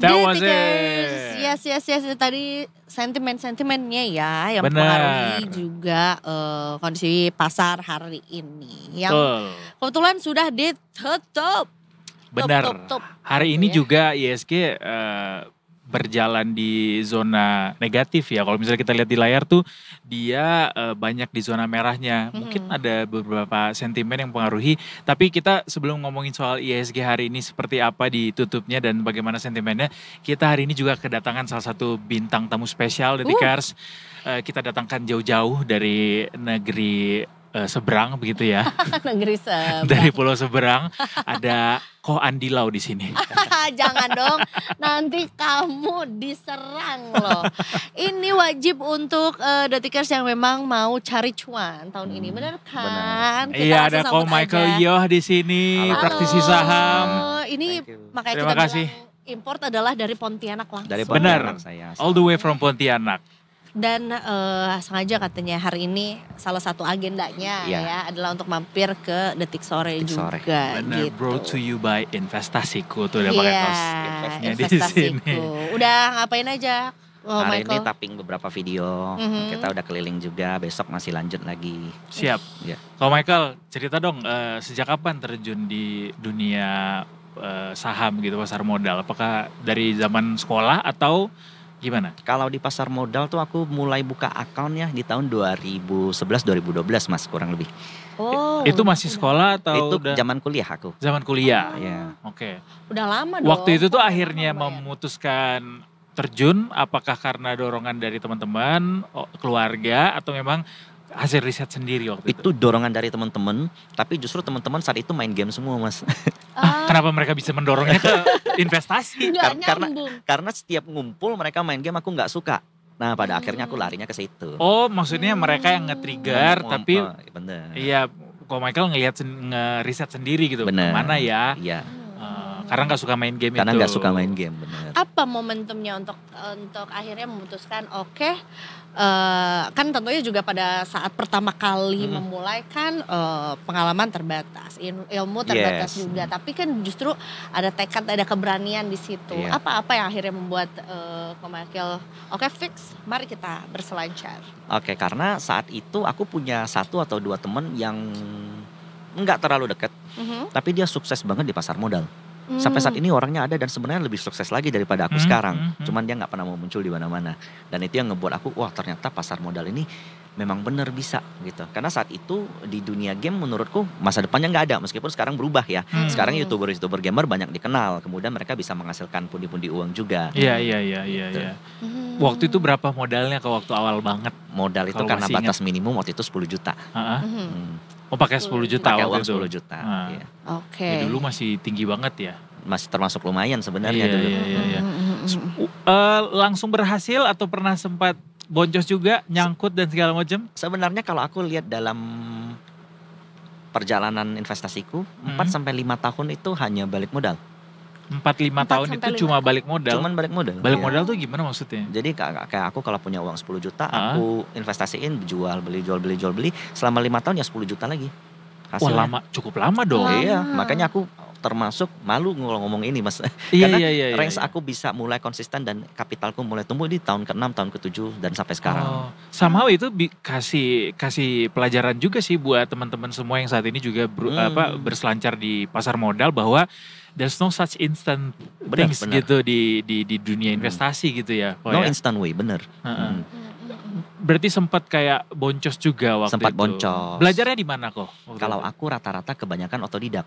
That was Detikers. it. Yes. Tadi sentimennya ya yang Benar. mempengaruhi juga kondisi pasar hari ini. Yang Betul. kebetulan sudah ditutup. Benar. Tutup. Hari ini Ya. juga ISG berjalan di zona negatif ya. Kalau misalnya kita lihat di layar tuh dia banyak di zona merahnya. Mungkin ada beberapa sentimen yang mempengaruhi. Tapi kita sebelum ngomongin soal ISG hari ini seperti apa ditutupnya dan bagaimana sentimennya, kita hari ini juga kedatangan salah satu bintang tamu spesial Detikers. Kita datangkan jauh-jauh dari negeri seberang begitu ya. Negeri seberang. Dari pulau seberang ada Ko Andilau di sini. Jangan dong, nanti kamu diserang loh. Ini wajib untuk Detikers yang memang mau cari cuan tahun ini, bener kan? Iya, ada Ko langsung sambut Michael aja. Yoh di sini, Halo. praktisi saham. Ini Thank you. makanya Terima kita kasih. bilang import adalah dari Pontianak langsung. Dari Benar. Pontianak saya. All the way from Pontianak. Dan sengaja katanya hari ini salah satu agendanya Iya. ya adalah untuk mampir ke Detik Sore Detik Sore. juga. Benar, gitu. brought to you by Investasiku tuh udah pakai Iya, kaos investnya di investasiku. sini. Udah ngapain aja? Oh, Hari ini Michael. tapping beberapa video, kita udah keliling juga, besok masih lanjut lagi. Siap. Ya. Kalau Michael, cerita dong sejak kapan terjun di dunia saham gitu, pasar modal? Apakah dari zaman sekolah atau gimana? Kalau di pasar modal tuh aku mulai buka account ya di tahun 2011-2012 mas, kurang lebih. Oh, Itu masih sekolah atau Itu udah zaman kuliah aku. zaman kuliah? Ya. Oke. udah lama dong. Waktu itu tuh Kok akhirnya lama ya? memutuskan terjun, apakah karena dorongan dari teman-teman, keluarga, atau memang hasil riset sendiri waktu itu? Itu dorongan dari teman-teman, tapi justru teman-teman saat itu main game semua mas. Kenapa mereka bisa mendorongnya ke investasi? Nggak karena- nyambung. Karena setiap ngumpul mereka main game aku nggak suka. Nah pada akhirnya aku larinya ke situ. Oh, maksudnya mereka yang nge-trigger, tapi bener. iya, kok Michael ngelihat ngeriset sendiri gitu. Bener. Mana ya? Iya. Karena nggak suka main game Karena itu. nggak suka main game, bener. Apa momentumnya untuk akhirnya memutuskan oke, kan tentunya juga pada saat pertama kali memulai kan pengalaman terbatas, ilmu terbatas Yes. juga, tapi kan justru ada tekad, ada keberanian di situ. Iya. Apa yang akhirnya membuat Ko Michael oke fix, mari kita berselancar. Oke, karena saat itu aku punya 1 atau 2 teman yang nggak terlalu dekat, tapi dia sukses banget di pasar modal. Sampai saat ini orangnya ada dan sebenarnya lebih sukses lagi daripada aku sekarang. Cuman dia nggak pernah mau muncul di mana-mana. Dan itu yang ngebuat aku, wah ternyata pasar modal ini memang benar bisa gitu. Karena saat itu di dunia game menurutku masa depannya nggak ada. Meskipun sekarang berubah ya. Sekarang YouTuber gamer banyak dikenal. Kemudian mereka bisa menghasilkan pundi-pundi uang juga. Iya. Gitu. Waktu itu berapa modalnya ke waktu awal banget? Modal itu Kalau karena masih batas minimum waktu itu 10 juta. Heeh. Hmm. Oh, pakai 10 juta Pakai waktu uang itu. 10 juta. Ah. Iya. Oke. Ya, dulu masih tinggi banget ya. Masih termasuk lumayan sebenarnya Iya, dulu. iya. Langsung berhasil atau pernah sempat boncos juga, nyangkut dan segala macam? Sebenarnya kalau aku lihat dalam perjalanan investasiku, 4-5 tahun itu hanya balik modal. 4-5 tahun itu 4-5 cuma balik modal. Cuman balik modal. Balik Iya. modal tuh gimana maksudnya? Jadi kayak aku kalau punya uang 10 juta, Ah. aku investasiin, jual beli. Selama 5 tahun ya 10 juta lagi. Wah, Hasilnya. cukup lama dong. Lama. Iya, makanya aku termasuk malu ngomong ini mas. Iya, Karena iya. range aku bisa mulai konsisten dan kapitalku mulai tumbuh di tahun ke-6, tahun ke-7 dan sampai sekarang. Oh, somehow itu kasih pelajaran juga sih buat teman-teman semua yang saat ini juga berselancar di pasar modal bahwa there's no such instant Benar, things benar. gitu di dunia investasi gitu ya. Oh, No ya? instant way, bener. Heeh. Berarti sempat kayak boncos juga waktu Sempat itu. boncos. Belajarnya di mana kok? waktu Kalau itu? aku rata-rata kebanyakan otodidak.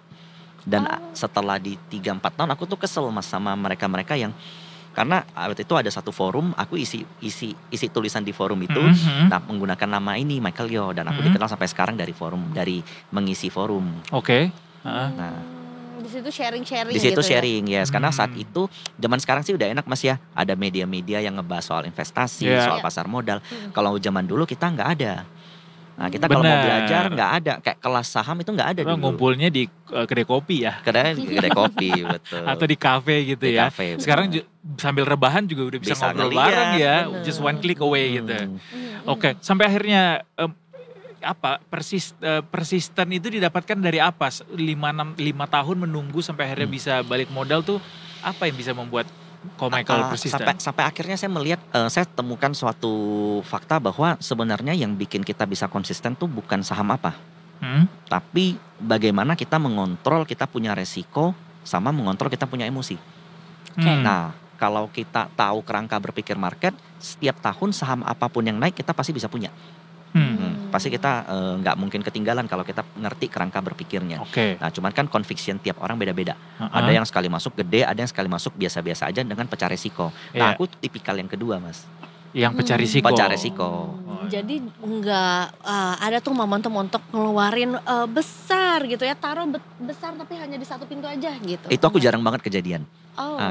Dan setelah di 3-4 tahun aku tuh kesel mas sama mereka-mereka yang, karena waktu itu ada satu forum, aku isi tulisan di forum itu, nah, menggunakan nama ini Michael Yo, dan aku dikenal sampai sekarang dari mengisi forum. Oke. Heeh. Nah, Di situ sharing-sharing di situ gitu ya? sharing yes, karena saat itu zaman sekarang sih udah enak mas ya, ada media-media yang ngebahas soal investasi, Yeah. soal pasar modal. Kalau zaman dulu kita nggak ada. Nah kita kalau mau Bener. belajar nggak ada, kayak kelas saham itu nggak ada Orang dulu. ngumpulnya di kedai kopi ya. Kedai kopi betul. Atau di kafe gitu Di ya. kafe, Sekarang betul. sambil rebahan juga udah bisa ngobrol ngeliat, bareng ya. bener. Just one click away gitu. Hmm. Oke, sampai akhirnya persisten itu didapatkan dari apa? 5 tahun menunggu sampai akhirnya bisa balik modal tuh apa yang bisa membuat Ko Michael persisten? Sampai akhirnya saya melihat, saya temukan suatu fakta bahwa sebenarnya yang bikin kita bisa konsisten tuh bukan saham apa, tapi bagaimana kita mengontrol kita punya resiko sama mengontrol kita punya emosi. Nah, kalau kita tahu kerangka berpikir market, setiap tahun saham apapun yang naik kita pasti bisa punya. Pasti kita nggak mungkin ketinggalan kalau kita ngerti kerangka berpikirnya. Nah, cuman kan conviction tiap orang beda-beda. Ada yang sekali masuk gede, ada yang sekali masuk biasa-biasa aja dengan pecah resiko. Nah, aku tipikal yang kedua, Mas. Yang pecah resiko. Pecah resiko. Jadi nggak ada tuh momentum untuk ngeluarin besar gitu ya, taruh besar tapi hanya di satu pintu aja gitu. Itu aku jarang banget kejadian.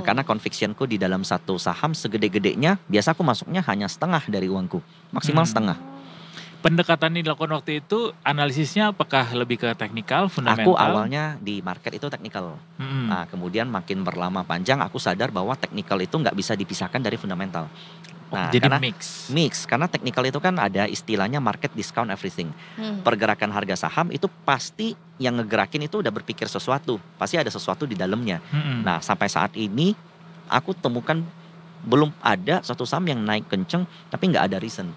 Karena convictionku di dalam satu saham segede-gedenya, biasa aku masuknya hanya setengah dari uangku, maksimal setengah. Pendekatan yang dilakukan waktu itu, analisisnya apakah lebih ke teknikal, fundamental? Aku awalnya di market itu teknikal. Nah, kemudian makin berlama panjang aku sadar bahwa teknikal itu nggak bisa dipisahkan dari fundamental. Nah, jadi karena mix. Karena teknikal itu kan ada istilahnya market discount everything. Pergerakan harga saham itu pasti yang ngegerakin itu udah berpikir sesuatu. Pasti ada sesuatu di dalamnya. Nah, sampai saat ini aku temukan belum ada suatu saham yang naik kenceng tapi nggak ada reason.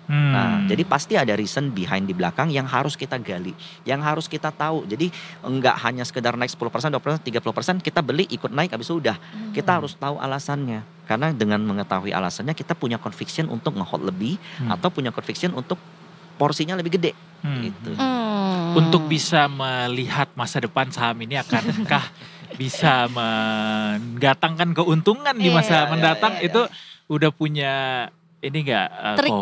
Nah, jadi pasti ada reason behind di belakang yang harus kita gali, yang harus kita tahu. Jadi enggak hanya sekedar naik 10%, 20%, 30%, kita beli ikut naik habis itu udah. Kita harus tahu alasannya. Karena dengan mengetahui alasannya kita punya conviction untuk nge-hold lebih atau punya conviction untuk porsinya lebih gede. Gitu. Untuk bisa melihat masa depan saham ini akankah bisa mendatangkan keuntungan di masa mendatang, itu udah punya ini enggak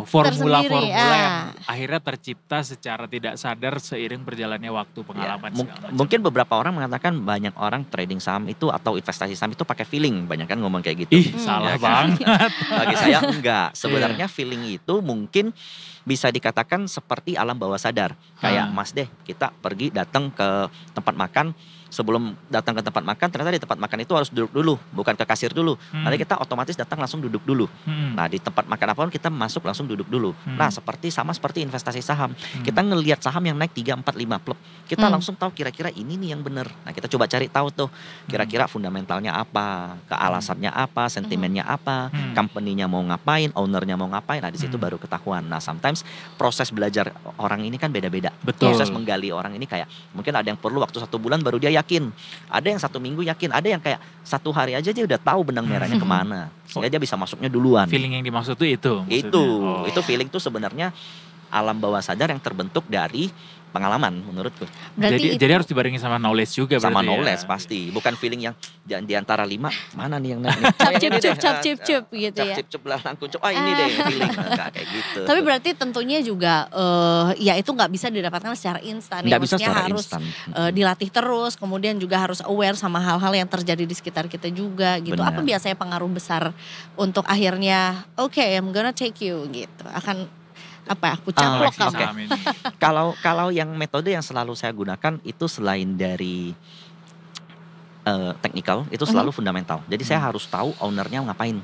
formula-formula yang akhirnya tercipta secara tidak sadar seiring berjalannya waktu, pengalaman segala macam. Mungkin beberapa orang mengatakan banyak orang trading saham itu atau investasi saham itu pakai feeling, banyak kan ngomong kayak gitu. Salah banget. Bagi saya enggak. Sebenarnya feeling itu mungkin bisa dikatakan seperti alam bawah sadar. Kayak Mas deh, kita pergi datang ke tempat makan. Sebelum datang ke tempat makan, ternyata di tempat makan itu harus duduk dulu, bukan ke kasir dulu. Nanti kita otomatis datang langsung duduk dulu. Nah, di tempat makan apapun kita masuk langsung duduk dulu. Nah, sama seperti investasi saham. Kita ngelihat saham yang naik 3, 4, 5 plek. Kita langsung tahu kira-kira ini nih yang benar. Nah, kita coba cari tahu tuh kira-kira fundamentalnya apa, kealasannya apa, sentimennya apa, company-nya mau ngapain, owner-nya mau ngapain. Nah, di situ baru ketahuan. Nah, sometimes proses belajar orang ini kan beda-beda. Proses menggali orang ini kayak mungkin ada yang perlu waktu 1 bulan baru dia yakin, ada yang 1 minggu yakin, ada yang kayak 1 hari aja dia udah tahu benang merahnya kemana, sehingga dia bisa masuknya duluan. Feeling yang dimaksud tuh itu? Itu feeling tuh sebenarnya alam bawah sadar yang terbentuk dari pengalaman menurutku. Jadi harus dibarengi sama knowledge juga. Sama knowledge pasti, bukan feeling yang di antara 5 mana nih yang naik nih. Cap cip gitu ya. Cap lah langsung ini deh feeling kayak gitu. Tapi berarti tentunya juga ya itu nggak bisa didapatkan secara instan. Nggak bisa secara harus instan. Dilatih terus, kemudian juga harus aware sama hal-hal yang terjadi di sekitar kita juga gitu. Benar. Apa biasanya pengaruh besar untuk akhirnya I'm gonna take you gitu. Akan aku caplok kamu. Kalau yang metode yang selalu saya gunakan itu selain dari teknikal, itu selalu fundamental. Jadi saya harus tahu ownernya ngapain.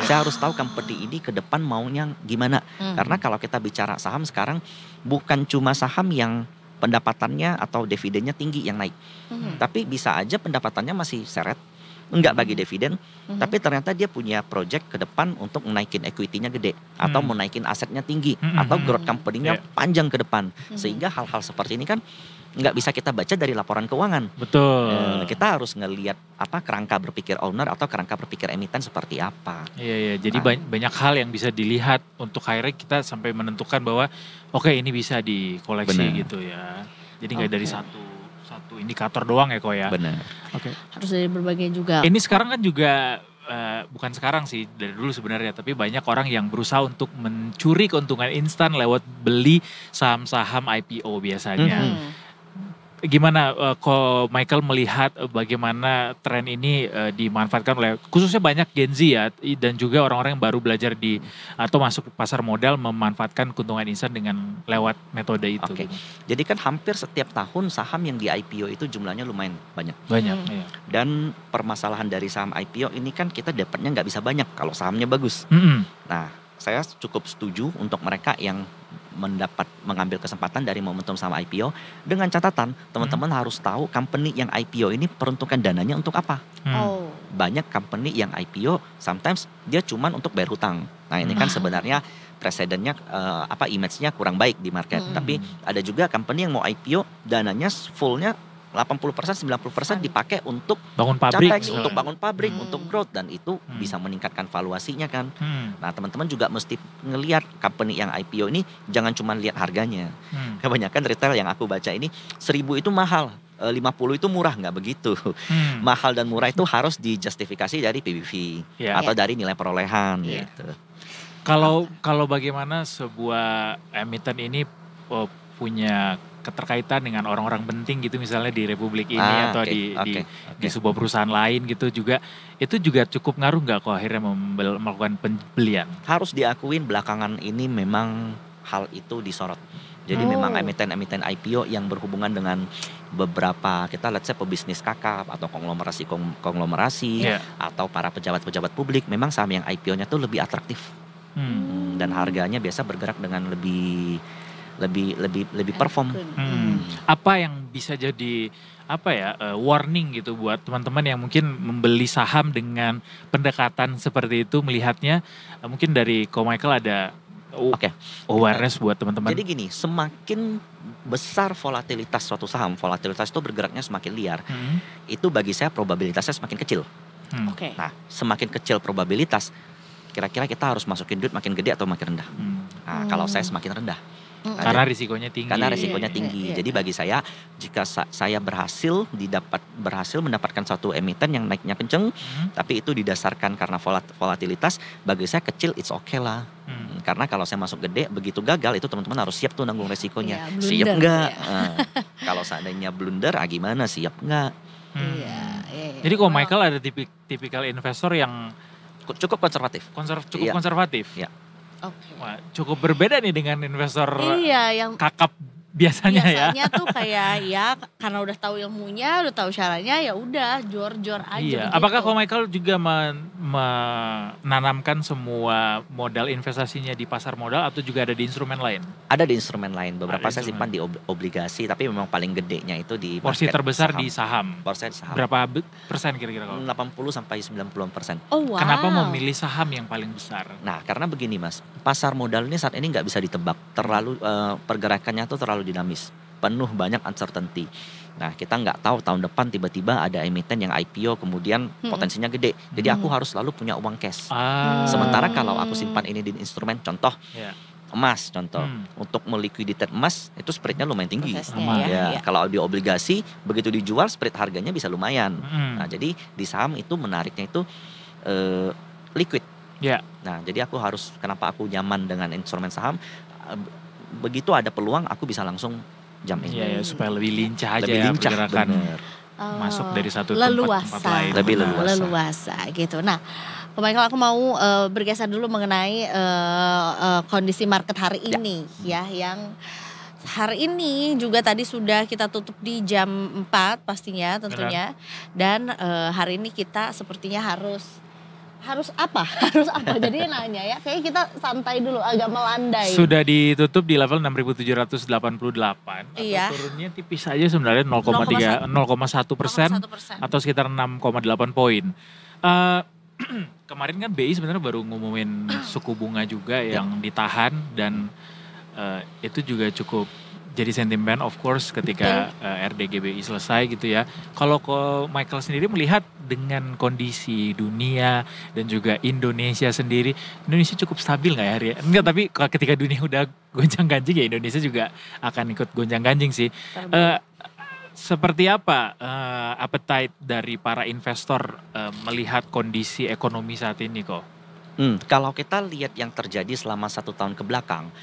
Saya harus tahu company ini ke depan maunya gimana. Karena kalau kita bicara saham sekarang bukan cuma saham yang pendapatannya atau dividennya tinggi yang naik. Tapi bisa aja pendapatannya masih seret, enggak bagi dividen, tapi ternyata dia punya project ke depan untuk menaikin equity-nya gede atau menaikin asetnya tinggi atau growth company-nya panjang ke depan. Sehingga hal-hal seperti ini kan nggak bisa kita baca dari laporan keuangan. Betul. Kita harus ngelihat kerangka berpikir owner atau kerangka berpikir emiten seperti apa. Iya. Jadi banyak hal yang bisa dilihat untuk akhirnya kita sampai menentukan bahwa ini bisa dikoleksi gitu ya. Jadi nggak dari satu indikator doang ya kok ya. Benar. Harus dari berbagai juga. Ini sekarang kan juga bukan sekarang sih, dari dulu sebenarnya, tapi banyak orang yang berusaha untuk mencuri keuntungan instan lewat beli saham-saham IPO biasanya. Gimana kok Michael melihat bagaimana tren ini dimanfaatkan oleh khususnya banyak Gen Z ya, dan juga orang-orang yang baru belajar atau masuk ke pasar modal memanfaatkan keuntungan instan dengan lewat metode itu. Gitu. Jadi kan hampir setiap tahun saham yang di IPO itu jumlahnya lumayan banyak. Iya. Dan permasalahan dari saham IPO ini kan kita dapatnya nggak bisa banyak kalau sahamnya bagus. Nah, saya cukup setuju untuk mereka yang mengambil kesempatan dari momentum saham IPO, dengan catatan teman-teman harus tahu company yang IPO ini peruntukan dananya untuk apa. banyak company yang IPO sometimes dia cuman untuk bayar hutang. Nah ini kan sebenarnya presidennya image-nya kurang baik di market. Tapi ada juga company yang mau IPO dananya fullnya 80% 90% dipakai untuk bangun pabrik, capex, untuk bangun pabrik, untuk growth, dan itu bisa meningkatkan valuasinya kan. Nah teman-teman juga mesti ngelihat company yang IPO ini jangan cuma lihat harganya. Kebanyakan retail yang aku baca ini 1.000 itu mahal, 50 itu murah, nggak begitu. Mahal dan murah itu harus dijustifikasi dari PBV atau dari nilai perolehan gitu. Kalau bagaimana sebuah emiten ini punya keterkaitan dengan orang-orang penting gitu misalnya di Republik ini atau di sebuah perusahaan lain gitu juga, itu juga cukup ngaruh nggak kok akhirnya melakukan pembelian? Harus diakuin belakangan ini memang hal itu disorot. Jadi memang emiten-emiten IPO yang berhubungan dengan beberapa kita let's say pebisnis kakap atau konglomerasi atau para pejabat-pejabat publik, memang saham yang IPO-nya tuh lebih atraktif. Dan harganya biasa bergerak dengan lebih perform. Apa yang bisa jadi warning gitu buat teman-teman yang mungkin membeli saham dengan pendekatan seperti itu, melihatnya mungkin dari Ko Michael ada awareness buat teman-teman. Jadi gini, semakin besar volatilitas suatu saham, volatilitas itu bergeraknya semakin liar, itu bagi saya probabilitasnya semakin kecil. Nah, semakin kecil probabilitas, kira-kira kita harus masukin duit makin gede atau makin rendah. Nah, kalau saya semakin rendah. Karena risikonya tinggi. Karena risikonya tinggi. Jadi bagi saya, jika saya berhasil mendapatkan satu emiten yang naiknya kenceng, tapi itu didasarkan karena volatilitas, bagi saya kecil it's okay lah. Karena kalau saya masuk gede, begitu gagal itu teman-teman harus siap tuh nanggung resikonya. Siap nggak? Kalau seandainya blunder, gimana? Siap nggak? Jadi Ko Michael ada tipikal investor yang cukup konservatif. Konservatif. Ya. Wah, cukup berbeda nih dengan investor yang kakap biasanya ya. Biasanya tuh kayak karena udah tahu ilmunya, udah tahu caranya, ya udah jor-jor aja. Iya. Begitu. Apakah Ko Michael juga menanamkan semua modal investasinya di pasar modal atau juga ada di instrumen lain? Ada di instrumen lain. Beberapa saya simpan di obligasi, tapi memang paling gedenya itu di porsi terbesar saham. Di saham. Porsi saham. Berapa persen kira-kira kalau? 80-90%. Oh wow. Kenapa memilih saham yang paling besar? Nah, karena begini Mas, pasar modal ini saat ini nggak bisa ditebak. Terlalu pergerakannya tuh terlalu dinamis, penuh banyak uncertainty. Nah, kita nggak tahu tahun depan tiba-tiba ada emiten yang IPO kemudian potensinya gede. Jadi aku harus selalu punya uang cash. Sementara kalau aku simpan ini di instrumen, contoh emas, untuk melikuiditas emas itu spreadnya lumayan tinggi. Kalau di obligasi begitu dijual spread harganya bisa lumayan. Nah, jadi di saham itu menariknya itu liquid. Nah, jadi aku harus, kenapa aku nyaman dengan instrumen saham? Begitu ada peluang aku bisa langsung jump in. Supaya lebih lincah aja pergerakan. Masuk dari satu tempat lain. Lebih leluasa gitu. Nah, Michael, aku mau bergeser dulu mengenai kondisi market hari ini yang hari ini juga tadi sudah kita tutup di jam 4 pastinya tentunya. Dan hari ini kita sepertinya harus apa? Jadi nanya ya, kayaknya kita santai dulu, agak melandai. Sudah ditutup di level 6.788. Atau turunnya tipis aja sebenarnya 0,1% atau sekitar 6,8 poin. Kemarin kan BI sebenarnya baru ngumumin suku bunga juga yang ditahan dan itu juga cukup jadi sentimen of course ketika RDGBI selesai gitu ya. Kalau Michael sendiri melihat dengan kondisi dunia dan juga Indonesia sendiri, Indonesia cukup stabil nggak ya hari? Enggak, tapi ketika dunia udah gonjang-ganjing ya Indonesia juga akan ikut gonjang-ganjing sih. Seperti apa appetite dari para investor melihat kondisi ekonomi saat ini kok? Kalau kita lihat yang terjadi selama 1 tahun ke belakang,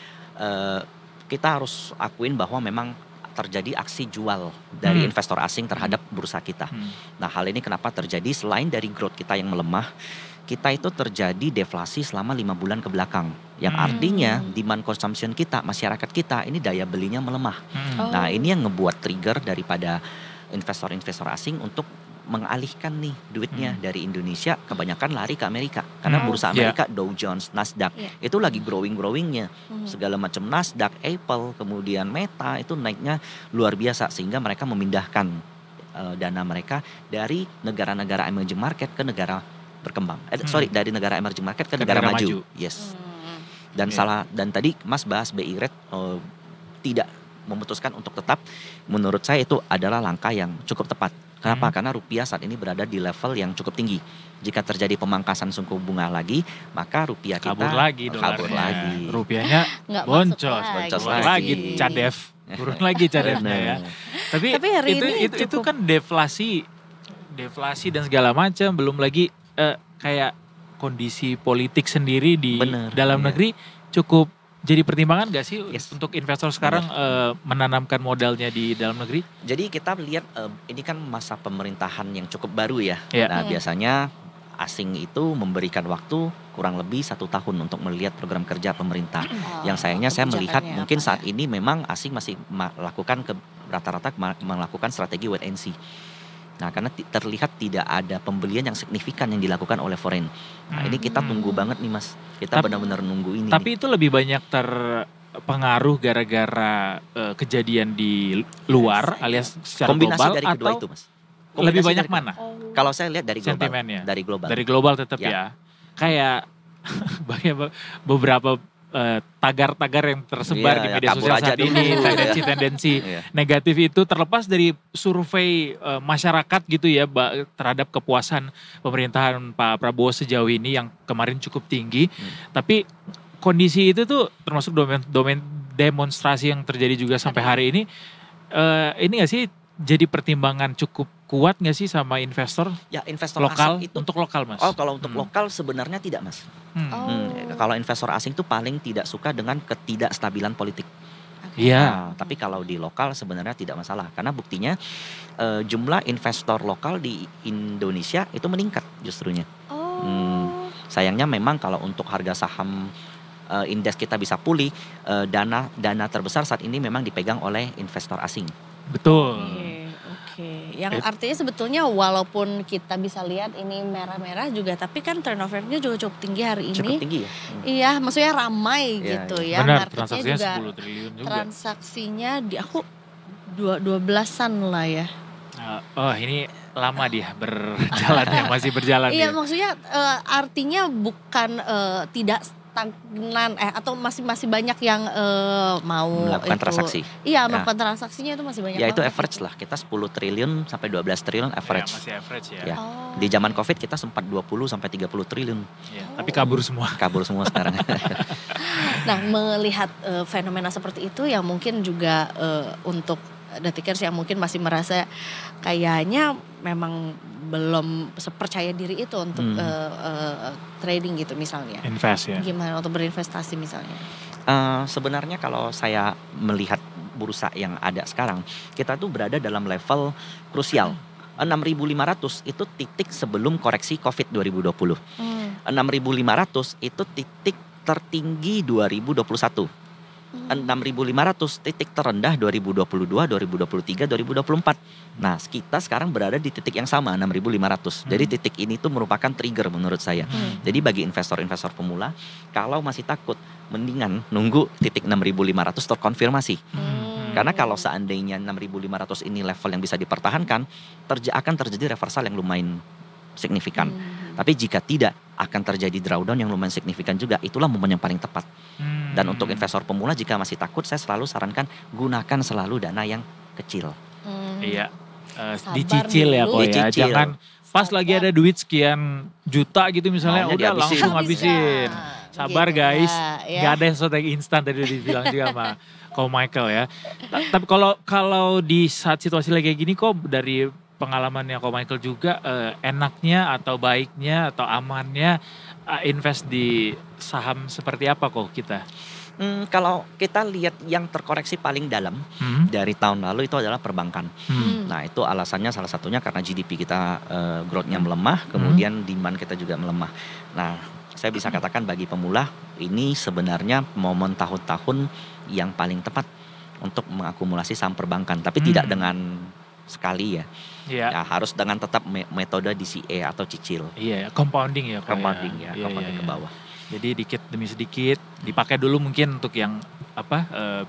kita harus akuin bahwa memang terjadi aksi jual dari investor asing terhadap bursa kita. Nah, hal ini kenapa terjadi? Selain dari growth kita yang melemah, kita itu terjadi deflasi selama 5 bulan ke belakang. Yang artinya demand consumption kita, masyarakat kita ini daya belinya melemah. Nah, ini yang ngebuat trigger daripada investor-investor asing untuk mengalihkan nih duitnya dari Indonesia, kebanyakan lari ke Amerika. Karena bursa Amerika, Dow Jones, Nasdaq, itu lagi growing-growingnya. Segala macam Nasdaq, Apple, kemudian Meta itu naiknya luar biasa. Sehingga mereka memindahkan dana mereka dari negara-negara emerging market ke negara berkembang. Sorry, dari negara emerging market ke negara maju. Yes. Dan dan tadi Mas bahas BI rate tidak memutuskan untuk tetap, menurut saya itu adalah langkah yang cukup tepat. Kenapa? Karena rupiah saat ini berada di level yang cukup tinggi. Jika terjadi pemangkasan suku bunga lagi, maka rupiah kita kabur lagi. Rupiahnya boncos lagi cadef. Turun lagi cadefnya ya. Tapi hari itu kan deflasi dan segala macam, belum lagi kayak kondisi politik sendiri di dalam negeri cukup jadi pertimbangan gak sih untuk investor sekarang menanamkan modalnya di dalam negeri? Jadi kita lihat ini kan masa pemerintahan yang cukup baru ya. Nah biasanya asing itu memberikan waktu kurang lebih 1 tahun untuk melihat program kerja pemerintah. Yang sayangnya saya melihat mungkin saat ini memang asing masih melakukan rata-rata melakukan strategi wait and see. Nah karena terlihat tidak ada pembelian yang signifikan yang dilakukan oleh foreign. Nah ini kita tunggu banget nih Mas. Kita benar-benar nunggu ini. Tapi itu lebih banyak terpengaruh gara-gara kejadian di luar alias secara kombinasi global dari kedua itu Mas. Kombinasi lebih banyak mana? Kalau saya lihat dari global. Sentimennya. Dari global. Dari global tetap ya. Kayak beberapa tagar-tagar yang tersebar di media sosial saat ini, tendensi-tendensi negatif itu terlepas dari survei masyarakat gitu ya terhadap kepuasan pemerintahan Pak Prabowo sejauh ini yang kemarin cukup tinggi, tapi kondisi itu tuh termasuk domain demonstrasi yang terjadi juga sampai hari ini nggak sih jadi pertimbangan cukup kuat nggak sih sama investor? Ya investor lokal asing itu untuk lokal Mas. Oh kalau untuk lokal sebenarnya tidak Mas. Kalau investor asing itu paling tidak suka dengan ketidakstabilan politik. Iya. Tapi kalau di lokal sebenarnya tidak masalah karena buktinya jumlah investor lokal di Indonesia itu meningkat justrunya. Sayangnya memang kalau untuk harga saham indeks kita bisa pulih, dana terbesar saat ini memang dipegang oleh investor asing. Betul. Oke. Yang artinya sebetulnya walaupun kita bisa lihat ini merah-merah juga, tapi kan turnovernya juga cukup tinggi hari ini. Cukup tinggi ya? Iya, maksudnya ramai gitu ya. Benar, transaksinya juga 10 triliun juga. Transaksinya di aku 12-an lah ya. Ini lama dia berjalan ya, masih berjalan. Iya, maksudnya artinya bukan tidak stagnan atau masih banyak yang mau melakukan transaksi. Iya, melakukan transaksinya itu masih banyak. Ya itu average lah, kita 10 triliun sampai 12 triliun average. Ya, masih average ya. Di zaman Covid kita sempat 20 sampai 30 triliun. Tapi kabur semua. Kabur semua sekarang. Nah, melihat fenomena seperti itu yang mungkin juga untuk detikers yang mungkin masih merasa kayaknya memang belum percaya diri itu untuk trading gitu misalnya. Invest ya. Gimana untuk berinvestasi misalnya? Sebenarnya kalau saya melihat bursa yang ada sekarang, kita tuh berada dalam level krusial. 6.500 itu titik sebelum koreksi Covid 2020. 6.500 itu titik tertinggi 2021. 6.500 titik terendah 2022, 2023, 2024. Nah, kita sekarang berada di titik yang sama 6.500. Jadi titik ini tuh merupakan trigger menurut saya. Jadi bagi investor-investor pemula, kalau masih takut, mendingan nunggu titik 6.500 terkonfirmasi. Karena kalau seandainya 6.500 ini level yang bisa dipertahankan, akan terjadi reversal yang lumayan signifikan. Tapi jika tidak, akan terjadi drawdown yang lumayan signifikan juga. Itulah momen yang paling tepat. Dan untuk investor pemula jika masih takut, saya selalu sarankan gunakan selalu dana yang kecil. Iya, dicicil ya Ko ya. Jangan pas lagi ada duit sekian juta gitu misalnya, udah langsung habisin. Sabar guys, gak ada sesuatu yang instan tadi dibilang juga sama Ko Michael ya. Tapi kalau di saat situasi lagi kayak gini kok dari pengalamannya Ko Michael juga enaknya atau baiknya atau amannya invest di saham seperti apa kok kita? Kalau kita lihat yang terkoreksi paling dalam dari tahun lalu itu adalah perbankan. Nah itu alasannya salah satunya karena GDP kita growth-nya melemah, kemudian demand kita juga melemah. Nah saya bisa katakan bagi pemula ini sebenarnya momen tahun-tahun yang paling tepat untuk mengakumulasi saham perbankan. Tapi tidak dengan sekali ya. Ya harus dengan tetap metode DCA atau cicil. Iya, compounding ya. Compounding ke bawah. Jadi dikit demi sedikit dipakai dulu mungkin untuk yang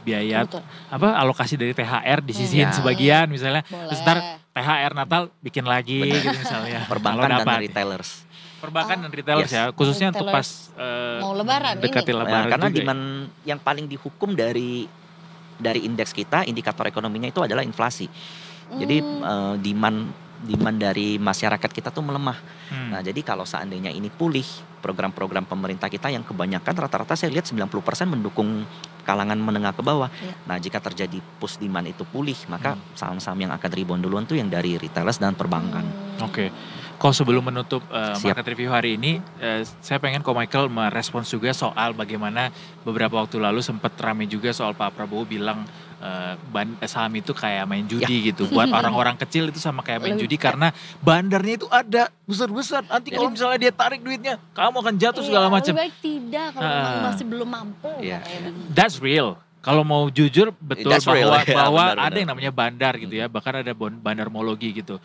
biaya alokasi dari THR disisihin sebagian misalnya. Terus ntar THR Natal bikin lagi gitu misalnya. Perbankan Kalau dan dapat. retailers. Perbankan dan retailers Yes. ya, khususnya untuk pas Mau Lebaran dekati ini. Lebaran Karena juga ya. demand yang paling dihukum dari indeks kita, indikator ekonominya itu adalah inflasi. Jadi demand dari masyarakat kita tuh melemah. Nah, jadi kalau seandainya ini pulih, program-program pemerintah kita yang kebanyakan rata-rata saya lihat 90% mendukung kalangan menengah ke bawah. Iya. Nah, jika terjadi push demand itu pulih, maka saham-saham yang akan rebound duluan tuh yang dari retailers dan perbankan. Oke. Kok sebelum menutup Siap. market review hari ini, saya pengen Ko Michael merespons juga soal bagaimana beberapa waktu lalu sempat ramai juga soal Pak Prabowo bilang saham itu kayak main judi gitu. Buat orang-orang kecil itu sama kayak main judi karena bandarnya itu ada besar-besar. Nanti kalau misalnya dia tarik duitnya, kamu akan jatuh segala macam. Lebih baik tidak kalau memang masih belum mampu. Iya. katanya begitu. That's real. Kalau mau jujur betul That's real, bahwa, ya, bahwa benar, ada yang namanya bandar gitu ya. Bahkan ada bandarmologi gitu.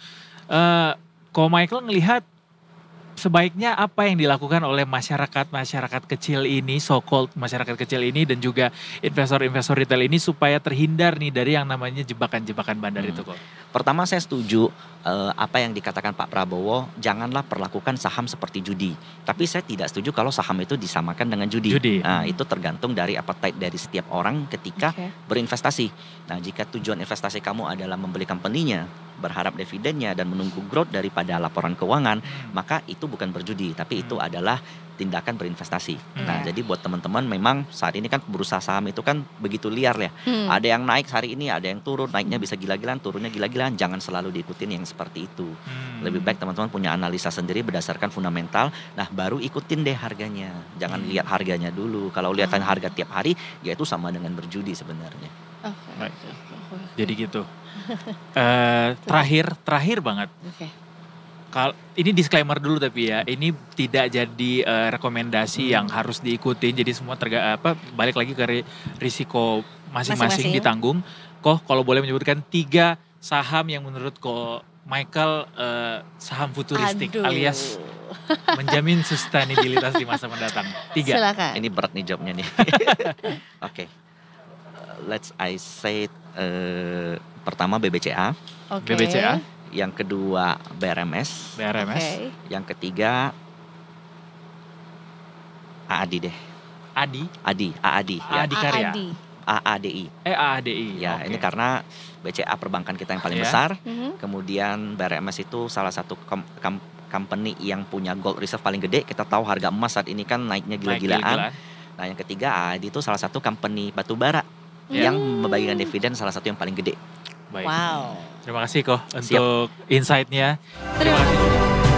Ko Michael ngelihat sebaiknya apa yang dilakukan oleh masyarakat kecil ini, so-called masyarakat kecil ini dan juga investor-investor retail ini supaya terhindar nih dari yang namanya jebakan-jebakan bandar itu kok. Pertama saya setuju apa yang dikatakan Pak Prabowo, janganlah perlakukan saham seperti judi. Tapi saya tidak setuju kalau saham itu disamakan dengan judi. Nah, itu tergantung dari appetite dari setiap orang ketika berinvestasi. Nah, jika tujuan investasi kamu adalah membeli company-nya, berharap dividennya dan menunggu growth daripada laporan keuangan, maka itu bukan berjudi, tapi itu adalah tindakan berinvestasi. Nah, jadi buat teman-teman memang saat ini kan bursa saham itu kan begitu liar ya. Ada yang naik hari ini, ada yang turun, naiknya bisa gila-gilaan, turunnya gila-gilaan. Jangan selalu diikutin yang seperti itu. Lebih baik teman-teman punya analisa sendiri berdasarkan fundamental. Nah, baru ikutin deh harganya. Jangan lihat harganya dulu. Kalau lihat harga tiap hari, ya itu sama dengan berjudi sebenarnya. Baik. Jadi gitu. Terakhir banget. Ini disclaimer dulu tapi ya, ini tidak jadi rekomendasi yang harus diikutin. Jadi semua balik lagi ke risiko masing-masing ditanggung. Kok kalau boleh menyebutkan 3 saham yang menurut Ko Michael saham futuristik alias menjamin sustainabilitas di masa mendatang. 3. Silakan. Ini berat nih jawabnya nih. Oke. I say pertama BBCA. BBCA. Yang kedua BRMS. Yang ketiga AADI deh. AADI. Karya. AADI. AADI. Ya, ini karena BCA perbankan kita yang paling besar. Kemudian BRMS itu salah satu company yang punya gold reserve paling gede. Kita tahu harga emas saat ini kan naiknya gila-gilaan. Nah, yang ketiga AADI itu salah satu company batubara yang membagikan dividen salah satu yang paling gede. Baik. Wow. Terima kasih Ko untuk insight-nya. Terima kasih.